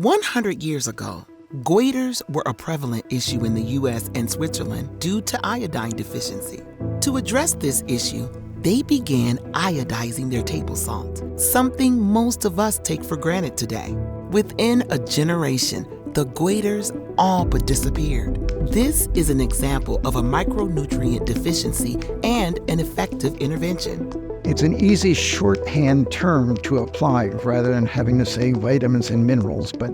100 years ago, goiters were a prevalent issue in the U.S. and Switzerland due to iodine deficiency. To address this issue, they began iodizing their table salt, something most of us take for granted today. Within a generation, the goiters all but disappeared. This is an example of a micronutrient deficiency and an effective intervention. It's an easy shorthand term to apply rather than having to say vitamins and minerals, but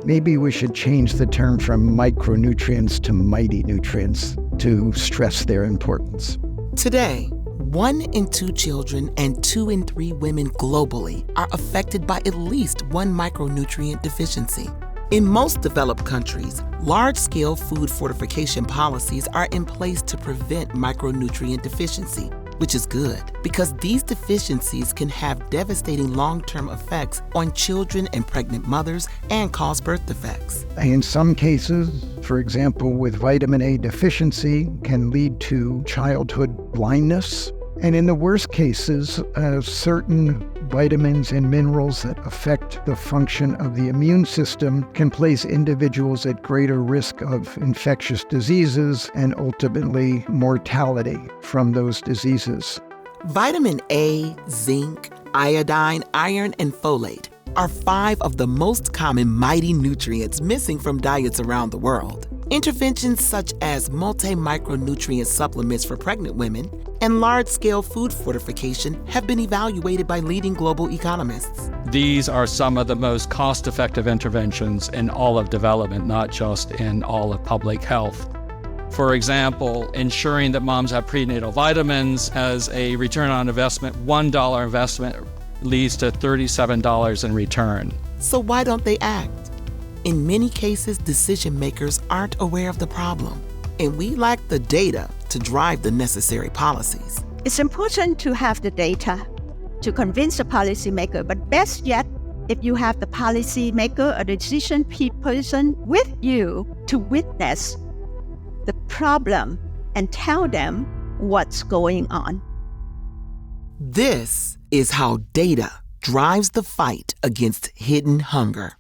maybe we should change the term from micronutrients to mighty nutrients to stress their importance. Today, 1 in 2 children and 2 in 3 women globally are affected by at least one micronutrient deficiency. In most developed countries, large-scale food fortification policies are in place to prevent micronutrient deficiency, which is good because these deficiencies can have devastating long-term effects on children and pregnant mothers and cause birth defects. In some cases, for example, with vitamin A deficiency, can lead to childhood blindness. And in the worst cases, certain vitamins and minerals that affect the function of the immune system can place individuals at greater risk of infectious diseases and ultimately mortality from those diseases. Vitamin A, zinc, iodine, iron, and folate are 5 of the most common mighty nutrients missing from diets around the world. Interventions such as multi-micronutrient supplements for pregnant women and large-scale food fortification have been evaluated by leading global economists. These are some of the most cost-effective interventions in all of development, not just in all of public health. For example, ensuring that moms have prenatal vitamins has a return on investment. $1 investment leads to $37 in return. So why don't they act? In many cases, decision makers aren't aware of the problem, and we lack the data to drive the necessary policies. It's important to have the data to convince the policymaker, but best yet, if you have the policymaker or the decision person with you to witness the problem and tell them what's going on. This is how data drives the fight against hidden hunger.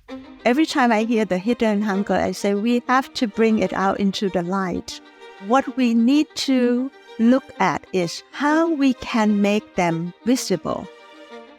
Every time I hear the hidden hunger, I say we have to bring it out into the light. What we need to look at is how we can make them visible.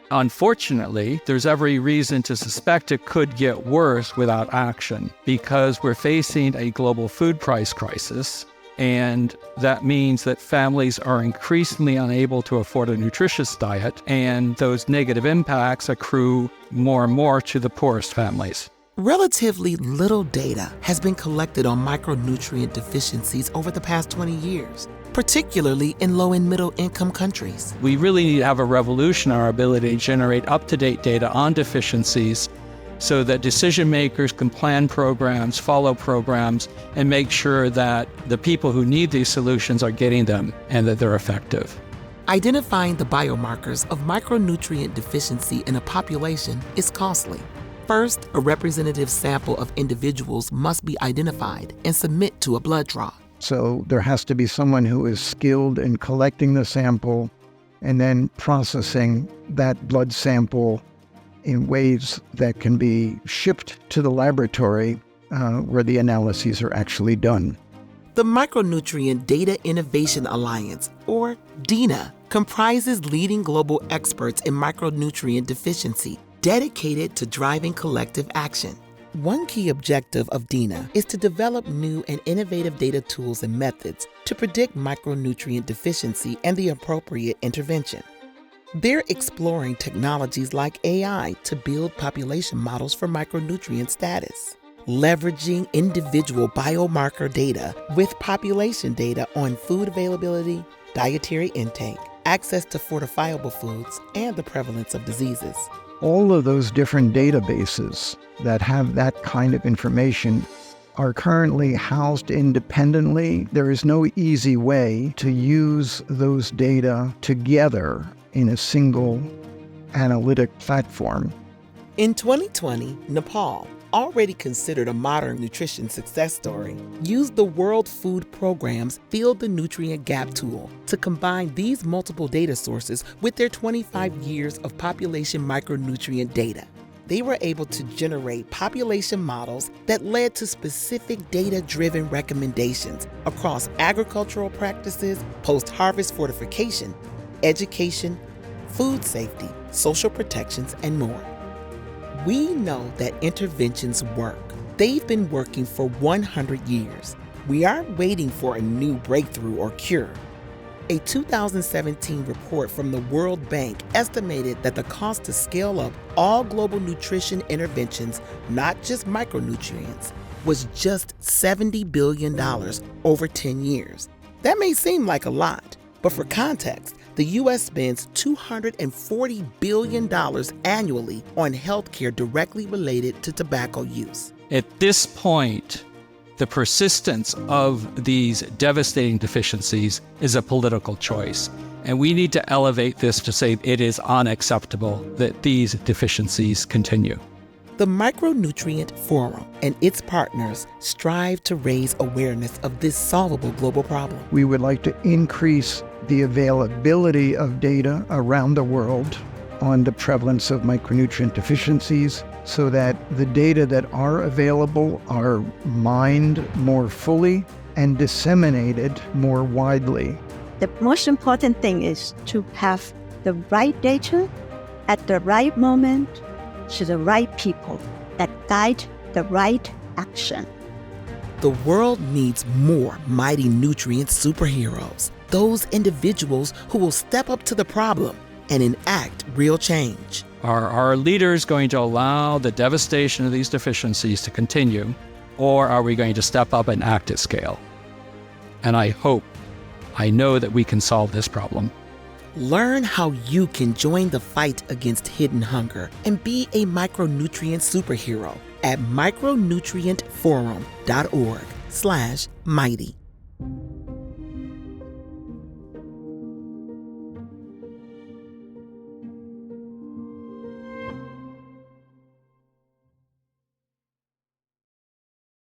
Unfortunately, there's every reason to suspect it could get worse without action because we're facing a global food price crisis, and that means that families are increasingly unable to afford a nutritious diet, and those negative impacts accrue more and more to the poorest families. Relatively little data has been collected on micronutrient deficiencies over the past 20 years, particularly in low and middle income countries. We really need to have a revolution in our ability to generate up-to-date data on deficiencies so that decision makers can plan programs, follow programs, and make sure that the people who need these solutions are getting them and that they're effective. Identifying the biomarkers of micronutrient deficiency in a population is costly. First, a representative sample of individuals must be identified and submit to a blood draw. So there has to be someone who is skilled in collecting the sample and then processing that blood sample in ways that can be shipped to the laboratory where the analyses are actually done. The Micronutrient Data Innovation Alliance, or DINA, comprises leading global experts in micronutrient deficiency dedicated to driving collective action. One key objective of DINA is to develop new and innovative data tools and methods to predict micronutrient deficiency and the appropriate intervention. They're exploring technologies like AI to build population models for micronutrient status, leveraging individual biomarker data with population data on food availability, dietary intake, access to fortifiable foods, and the prevalence of diseases. All of those different databases that have that kind of information are currently housed independently. There is no easy way to use those data together in a single analytic platform. In 2020, Nepal, already considered a modern nutrition success story, used the World Food Programme's Fill the Nutrient Gap tool to combine these multiple data sources with their 25 years of population micronutrient data. they were able to generate population models that led to specific data-driven recommendations across agricultural practices, post-harvest fortification, education, food safety, social protections, and more. We know that interventions work. They've been working for 100 years. We aren't waiting for a new breakthrough or cure. A 2017 report from the World Bank estimated that the cost to scale up all global nutrition interventions, not just micronutrients, was just $70 billion over 10 years. That may seem like a lot, but for context, the U.S. spends $240 billion annually on healthcare directly related to tobacco use. At this point, the persistence of these devastating deficiencies is a political choice. And we need to elevate this to say it is unacceptable that these deficiencies continue. The Micronutrient Forum and its partners strive to raise awareness of this solvable global problem. We would like to increase the availability of data around the world on the prevalence of micronutrient deficiencies so that the data that are available are mined more fully and disseminated more widely. The most important thing is to have the right data at the right moment to the right people that guide the right action. The world needs more mighty nutrient superheroes, those individuals who will step up to the problem and enact real change. Are our leaders going to allow the devastation of these deficiencies to continue, or are we going to step up and act at scale? And I know that we can solve this problem. Learn how you can join the fight against hidden hunger and be a micronutrient superhero at micronutrientforum.org/mighty.